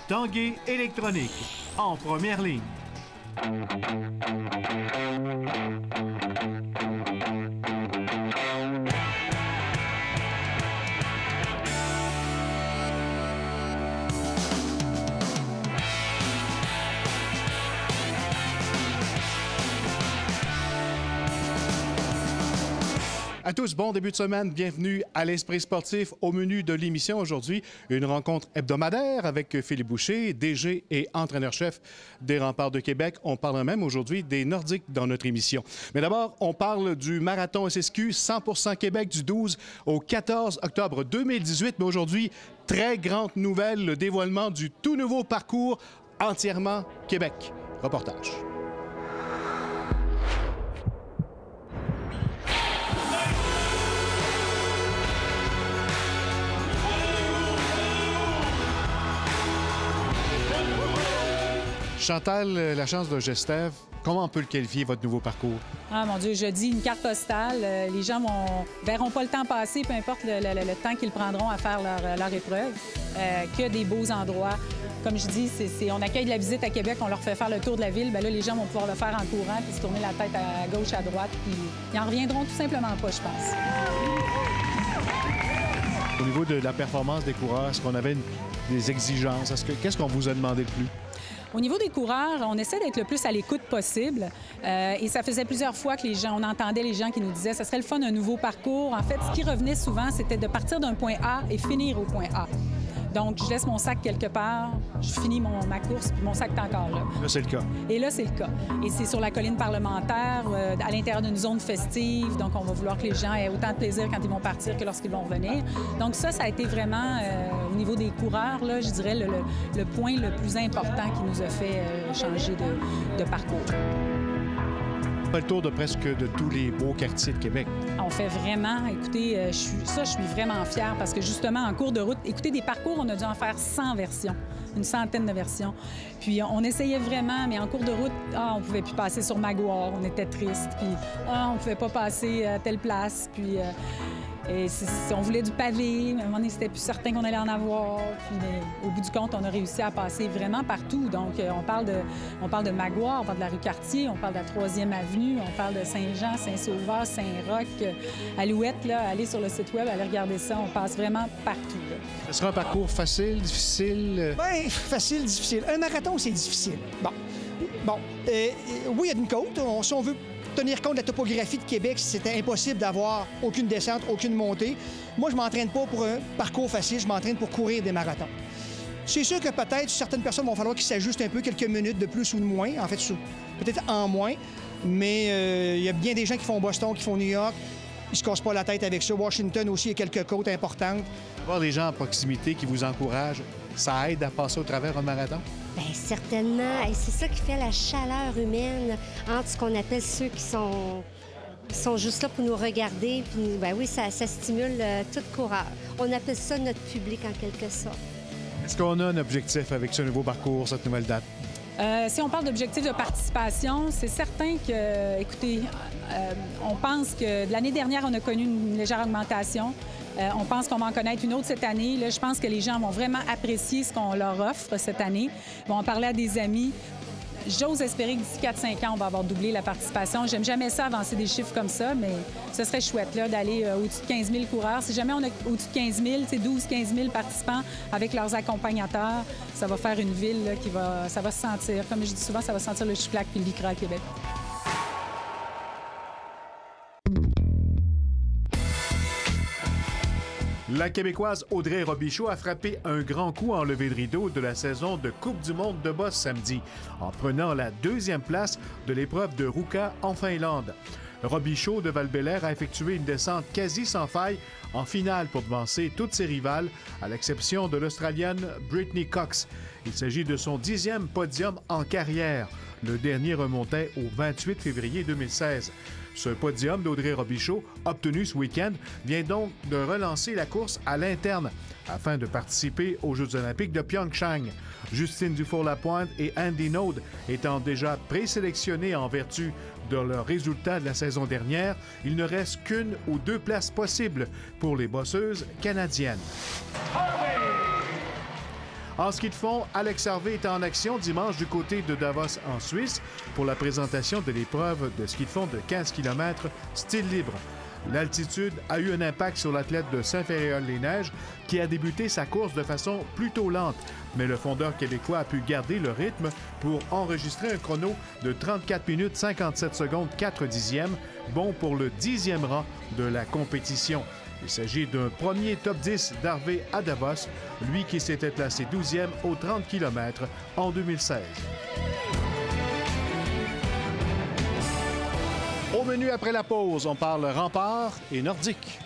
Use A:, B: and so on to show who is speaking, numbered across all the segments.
A: Tanguay électronique, en première ligne.
B: À tous, bon début de semaine. Bienvenue à l'Esprit sportif. Au menu de l'émission aujourd'hui, une rencontre hebdomadaire avec Philippe Boucher, DG et entraîneur-chef des Remparts de Québec. On parlera même aujourd'hui des Nordiques dans notre émission. Mais d'abord, on parle du marathon SSQ 100% Québec du 12 au 14 octobre 2018. Mais aujourd'hui, très grande nouvelle, le dévoilement du tout nouveau parcours entièrement Québec. Reportage. Chantal, la chance de Gestev, comment on peut le qualifier, votre nouveau parcours?
C: Ah mon Dieu, je dis une carte postale. Les gens verront pas le temps passer, peu importe le temps qu'ils prendront à faire leur épreuve. Que des beaux endroits. Comme je dis, on accueille de la visite à Québec, on leur fait faire le tour de la ville. Bien là, les gens vont pouvoir le faire en courant, puis se tourner la tête à gauche, à droite, puis ils en reviendront tout simplement pas, je pense.
B: Au niveau de la performance des coureurs, est-ce qu'on avait des exigences? Qu'est-ce qu'on vous a demandé le plus?
C: Au niveau des coureurs, on essaie d'être le plus à l'écoute possible. Et ça faisait plusieurs fois que on entendait les gens qui nous disaient que ce serait le fun d'un nouveau parcours. En fait, ce qui revenait souvent, c'était de partir d'un point A et finir au point A. Donc, je laisse mon sac quelque part, je finis ma course, puis mon sac est encore là.
B: Là, c'est le cas.
C: Et là, c'est le cas. Et c'est sur la colline parlementaire, à l'intérieur d'une zone festive. Donc, on va vouloir que les gens aient autant de plaisir quand ils vont partir que lorsqu'ils vont revenir. Donc, ça a été vraiment, au niveau des coureurs, là, je dirais, le point le plus important qui nous a fait changer de parcours.
B: On fait le tour de presque de tous les beaux quartiers de Québec.
C: On fait vraiment, écoutez, je suis vraiment fière parce que justement, en cours de route, écoutez, des parcours, on a dû en faire 100 versions, une centaine de versions. Puis on essayait vraiment, mais en cours de route, on pouvait plus passer sur Maguire, on était triste, puis on pouvait pas passer à telle place, puis on voulait du pavé, mais à un moment donné, c'était plus certain qu'on allait en avoir. Puis au bout du compte, on a réussi à passer vraiment partout. Donc, on parle de Maguire, on parle de la rue Cartier, on parle de la 3e avenue, on parle de Saint-Jean, Saint-Sauveur, Saint-Roch, Alouette, là, allez sur le site web, allez regarder ça, on passe vraiment partout, là.
B: Ce sera un parcours facile, difficile?
D: Bien, facile, difficile. Un marathon, c'est difficile. Bon. Oui, il y a une côte. Si on veut tenir compte de la topographie de Québec, c'était impossible d'avoir aucune descente, aucune montée. Moi, je ne m'entraîne pas pour un parcours facile, je m'entraîne pour courir des marathons. C'est sûr que peut-être certaines personnes vont falloir qu'ils s'ajustent un peu, quelques minutes de plus ou de moins, en fait, peut-être en moins, mais il y a bien des gens qui font Boston, qui font New York, ils ne se cassent pas la tête avec ça. Washington aussi, il y a quelques côtes importantes.
B: Avoir des gens à proximité qui vous encouragent, ça aide à passer au travers un marathon?
E: Bien, certainement. Et c'est ça qui fait la chaleur humaine entre ce qu'on appelle ceux qui sont juste là pour nous regarder. Puis, bien oui, ça stimule tout coureur. On appelle ça notre public en quelque sorte.
B: Est-ce qu'on a un objectif avec ce nouveau parcours, cette nouvelle date?
C: Si on parle d'objectifs de participation, c'est certain que, écoutez, on pense que de l'année dernière, on a connu une légère augmentation. On pense qu'on va en connaître une autre cette année. Là, je pense que les gens vont vraiment apprécier ce qu'on leur offre cette année. Ils vont en parler à des amis. J'ose espérer que d'ici 4-5 ans, on va avoir doublé la participation. J'aime jamais ça, avancer des chiffres comme ça, mais ce serait chouette là, d'aller au-dessus de 15 000 coureurs. Si jamais on a au-dessus de 15 000, c'est 12-15 000 participants avec leurs accompagnateurs, ça va faire une ville là, ça va se sentir, comme je dis souvent, ça va sentir le chouclac puis le licra à Québec.
A: La Québécoise Audrey Robichaud a frappé un grand coup en levée de rideau de la saison de Coupe du monde de boss samedi, en prenant la 2e place de l'épreuve de Ruka en Finlande. Robichaud de Val-Bélair a effectué une descente quasi sans faille en finale pour devancer toutes ses rivales, à l'exception de l'Australienne Brittany Cox. Il s'agit de son 10e podium en carrière. Le dernier remontait au 28 février 2016. Ce podium d'Audrey Robichaud, obtenu ce week-end, vient donc de relancer la course à l'interne afin de participer aux Jeux olympiques de Pyeongchang. Justine Dufour-Lapointe et Andy Node étant déjà présélectionnés en vertu de leurs résultats de la saison dernière, il ne reste qu'une ou 2 places possibles pour les bosseuses canadiennes. En ski de fond, Alex Harvey est en action dimanche du côté de Davos en Suisse pour la présentation de l'épreuve de ski de fond de 15 km style libre. L'altitude a eu un impact sur l'athlète de Saint-Féréol-les-Neiges qui a débuté sa course de façon plutôt lente. Mais le fondeur québécois a pu garder le rythme pour enregistrer un chrono de 34 minutes 57 secondes 4 dixièmes, bon pour le 10e rang de la compétition. Il s'agit d'un premier top 10 d'Harvey à Davos, lui qui s'était placé 12e aux 30 km en 2016.
B: Au menu après la pause, on parle rempart et nordique.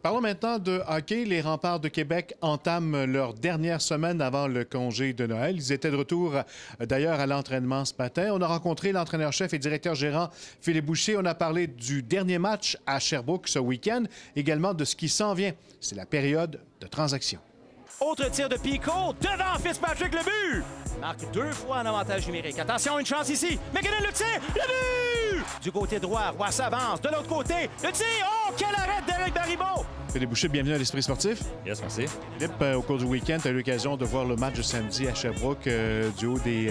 B: Parlons maintenant de hockey. Les Remparts de Québec entament leur dernière semaine avant le congé de Noël. Ils étaient de retour d'ailleurs à l'entraînement ce matin. On a rencontré l'entraîneur-chef et directeur gérant Philippe Boucher. On a parlé du dernier match à Sherbrooke ce week-end, également de ce qui s'en vient. C'est la période de transaction.
F: Autre tir de Pico, devant Fitzpatrick, le but! Marque 2 fois en avantage numérique. Attention, une chance ici. McKinnon le tir, le but! Du côté droit, Roy s'avance. De l'autre côté, le tir! Oh, quel arrêt d'Éric Baribeau!
B: Philippe Boucher, bienvenue à l'Esprit sportif.
G: Yes, merci.
B: Philippe, au cours du week-end, tu as eu l'occasion de voir le match de samedi à Sherbrooke du haut des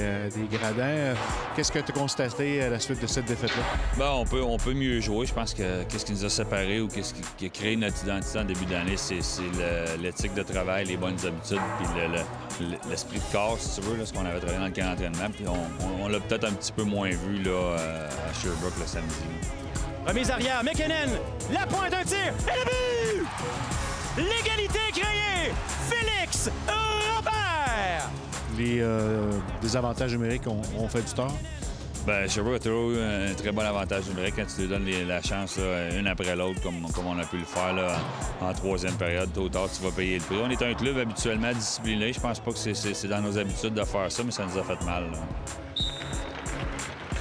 B: gradins. Qu'est-ce que tu as constaté à la suite de cette défaite-là?
G: Bon, on peut mieux jouer. Je pense que qu'est-ce qui nous a séparés ou qu'est-ce qui a créé notre identité en début d'année, c'est l'éthique de travail, les bonnes habitudes, puis l'esprit de corps, si tu veux, là, ce qu'on avait travaillé dans le camp d'entraînement. Puis on l'a peut-être un petit peu moins vu là, à Sherbrooke le samedi.
F: Remise arrière, McKinnon, la pointe d'un tir, et le but! L'égalité créée! Félix Robert!
B: Les désavantages numériques ont fait du tort?
G: Bien, Sherbrooke a toujours eu un très bon avantage numérique quand tu lui donnes la chance là, une après l'autre, comme on a pu le faire là, en troisième période. Tôt ou tard, tu vas payer le prix. On est un club habituellement discipliné. Je pense pas que c'est dans nos habitudes de faire ça, mais ça nous a fait mal. Là.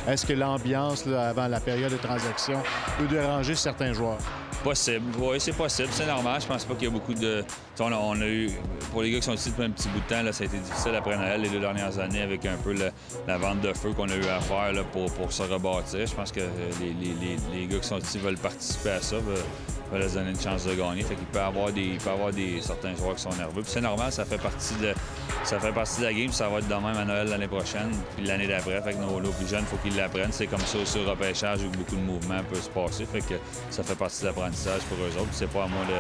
B: Est-ce que l'ambiance avant la période de transaction peut déranger certains joueurs?
G: Possible, oui, c'est possible, c'est normal. Je pense pas qu'il y a beaucoup de... On a eu, pour les gars qui sont ici depuis un petit bout de temps, là, ça a été difficile après Noël les 2 dernières années avec un peu la vente de feu qu'on a eu à faire là, pour se rebâtir. Je pense que les gars qui sont ici veulent participer à ça, veulent leur donner une chance de gagner. Fait qu'il peut y avoir certains joueurs qui sont nerveux. Puis c'est normal, ça fait partie de la game. Ça va être de même à Noël l'année prochaine, puis l'année d'après. Fait que nos plus jeunes, il faut qu'ils l'apprennent. C'est comme ça aussi au repêchage où beaucoup de mouvements peuvent se passer. Fait que ça fait partie de l'apprentissage pour eux autres. C'est pas à moi de...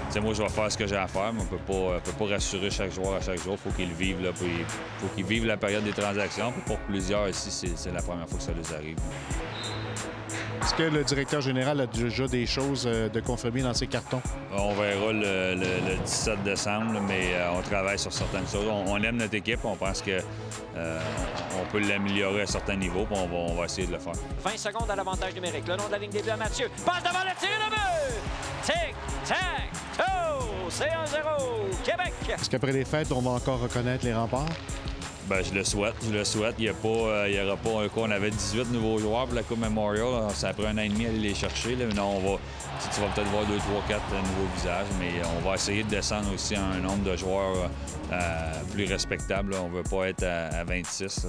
G: C'est moi, je vais faire ce que j'ai à faire, mais on peut pas rassurer chaque joueur à chaque jour. Il faut qu'ils le vivent. Là, puis faut qu'ils vivent la période des transactions. Puis pour plusieurs ici, c'est la première fois que ça leur arrive.
B: Est-ce que le directeur général a déjà des choses de confirmer dans ses cartons?
G: On verra le 17 décembre, mais on travaille sur certaines choses. On aime notre équipe. On pense qu'on peut l'améliorer à certains niveaux, puis on va essayer de le faire.
F: 20 secondes à l'avantage numérique. Le nom de la ligne des buts à Mathieu. Passe devant le tir, le but! Tic, tac, toe! C'est 1-0, Québec!
B: Est-ce qu'après les fêtes, on va encore reconnaître les remparts?
G: Bien, je le souhaite. Il n'y aura pas un coup. On avait 18 nouveaux joueurs pour la Coupe Memorial. Ça a pris 1 an et demi à aller les chercher. Là. Non, tu vas peut-être voir 2, 3, 4 nouveaux visages, mais on va essayer de descendre aussi à un nombre de joueurs plus respectable. Là. On ne veut pas être à 26.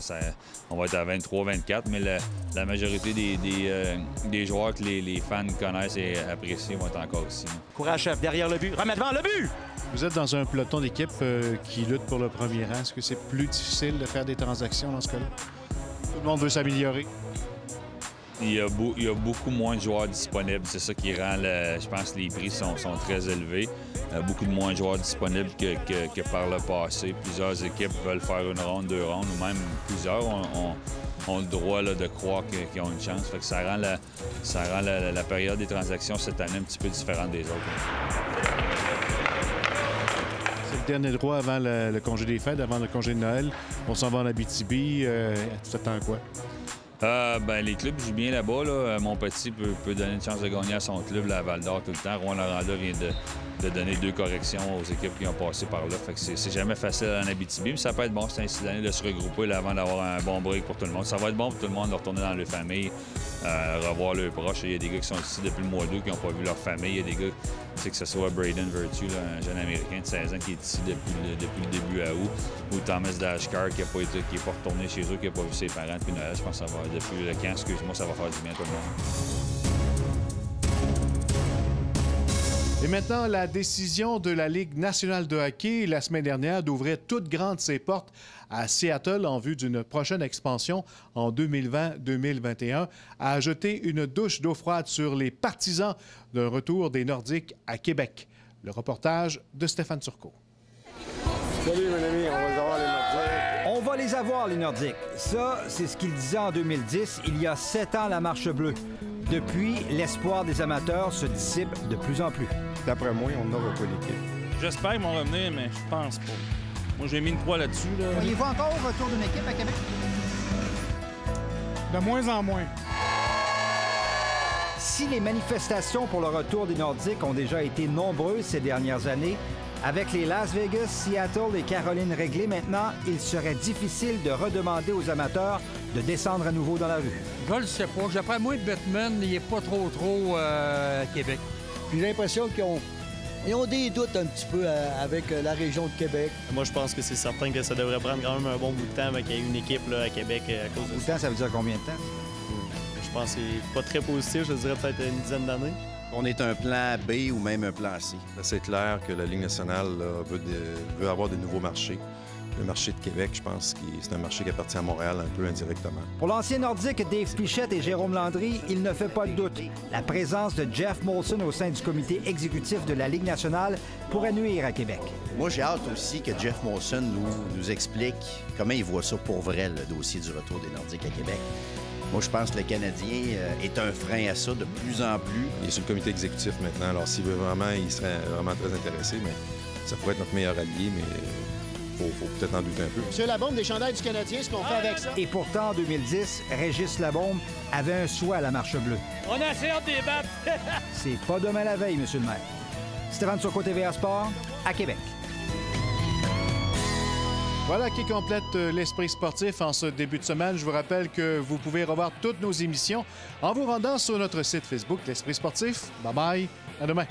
G: On va être à 23, 24, mais la majorité des joueurs que les fans connaissent et apprécient vont être encore ici.
F: Courage, chef, derrière le but. Remet devant le but!
B: Vous êtes dans un peloton d'équipe qui lutte pour le premier rang. Est-ce que c'est plus difficile de faire des transactions dans ce cas-là? Tout le monde veut s'améliorer.
G: Il y a beaucoup moins de joueurs disponibles. C'est ça qui rend, je pense que les prix sont très élevés. Beaucoup de moins de joueurs disponibles que par le passé. Plusieurs équipes veulent faire une ronde, 2 rondes, ou même plusieurs ont le droit là, de croire qu'ils ont une chance. Fait que ça rend la période des transactions cette année un petit peu différente des autres.
B: C'est le dernier droit avant le congé des fêtes, avant le congé de Noël. On s'en va en Abitibi. Tu t'attends quoi?
G: Les clubs jouent bien là-bas. Là. Montpetit peut donner une chance de gagner à son club là, à Val-d'Or tout le temps. Rouen-Noranda vient de donner 2 corrections aux équipes qui ont passé par là. Fait que c'est jamais facile en Abitibi, mais ça peut être bon cette année de se regrouper là, avant d'avoir un bon break pour tout le monde. Ça va être bon pour tout le monde de retourner dans leur famille, revoir leurs proches. Il y a des gars qui sont ici depuis le mois d'août qui n'ont pas vu leur famille. Il y a des gars, que ce soit Braden Virtue, là, un jeune Américain de 16 ans qui est ici depuis le début à août, ou Thomas Dashkar qui n'est pas retourné chez eux, qui n'a pas vu ses parents depuis Noël. Je pense que ça va, depuis le camp, excuse-moi, ça va faire du bien à tout le monde.
A: Et maintenant, la décision de la Ligue nationale de hockey la semaine dernière d'ouvrir toutes grandes ses portes à Seattle en vue d'une prochaine expansion en 2020-2021 a jeté une douche d'eau froide sur les partisans d'un retour des Nordiques à Québec. Le reportage de Stéphane Turcot.
H: Salut, mon ami, on va les avoir, les Nordiques.
I: On va les avoir, les Nordiques. Ça, c'est ce qu'il disait en 2010, il y a 7 ans à la Marche Bleue. Depuis, l'espoir des amateurs se dissipe de plus en plus.
H: D'après moi, on n'aura pas l'équipe.
J: J'espère qu'ils vont revenir, mais je pense pas. Moi, j'ai mis une croix là-dessus. Là.
K: Voyez-vous encore au retour d'une équipe à Québec?
L: De moins en moins.
I: Si les manifestations pour le retour des Nordiques ont déjà été nombreuses ces dernières années, avec les Las Vegas, Seattle et Caroline réglées maintenant, il serait difficile de redemander aux amateurs de descendre à nouveau dans la rue.
M: Je le sais pas. D'après moi, Bettman, il n'est pas trop à Québec.
N: J'ai l'impression qu'ils ont des doutes un petit peu avec la région de Québec.
O: Moi, je pense que c'est certain que ça devrait prendre quand même un bon bout de temps avec une équipe là, à Québec à cause de ça.
I: Bout de temps, ça veut dire combien de temps?
O: Je pense que c'est pas très positif, je dirais peut-être une dizaine d'années.
P: On est un plan B ou même un plan C.
Q: C'est clair que la Ligue nationale là, veut avoir de nouveaux marchés. Le marché de Québec, je pense que c'est un marché qui appartient à Montréal un peu indirectement.
I: Pour l'ancien Nordique Dave Pichette et Jérôme Landry, il ne fait pas de doute. La présence de Jeff Molson au sein du comité exécutif de la Ligue nationale pourrait nuire à Québec.
P: Moi, j'ai hâte aussi que Jeff Molson nous explique comment il voit ça pour vrai, le dossier du retour des Nordiques à Québec. Moi, je pense que le Canadien est un frein à ça de plus en plus.
Q: Il est sur le comité exécutif maintenant, alors s'il veut vraiment, il serait vraiment très intéressé, mais ça pourrait être notre meilleur allié, mais faut peut-être en douter un peu.
K: Monsieur Labombe, des chandails du Canadien, ce qu'on fait avec ça?
I: Et pourtant, en 2010, Régis Labombe avait un souhait à la Marche Bleue.
J: On a assez hâte des battes.
I: C'est pas demain la veille, monsieur le maire. Stéphane Turcot, TVA Sport, à Québec.
A: Voilà qui complète l'Esprit sportif en ce début de semaine. Je vous rappelle que vous pouvez revoir toutes nos émissions en vous rendant sur notre site Facebook, l'Esprit sportif. Bye bye, à demain.